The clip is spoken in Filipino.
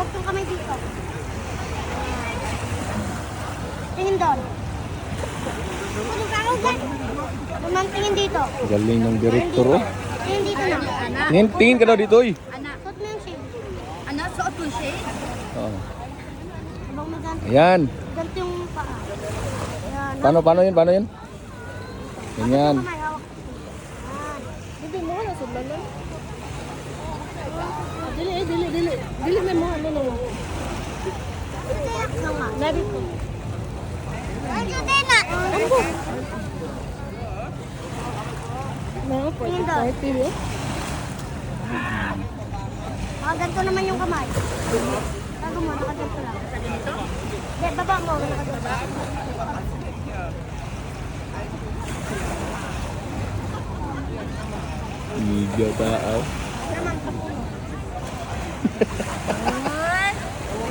Angat yung kamay dito. Tingin doon. Tulog ka agad. Tingin dito. Galing ng direktor, oh. Tingin dito na. Tingin ka daw dito, eh. Anak. Suot mo yung shade. Anak, suot mo shade? Oo. Habang maganto. Ayan. Ganto yung paa. Ayan. Paano yun? Paano yun? Ganyan. Kamay, hawak. Ayan. Hindi mo na sublan lang. Dili. Dili na mo. Ano. Labi ko. Ano din na? Ano? Meron po. Ito. Ganito naman yung kamay. Tago mo, nakaganto lang. Hindi, baba mo, nakaganto. Liga tao. Naman,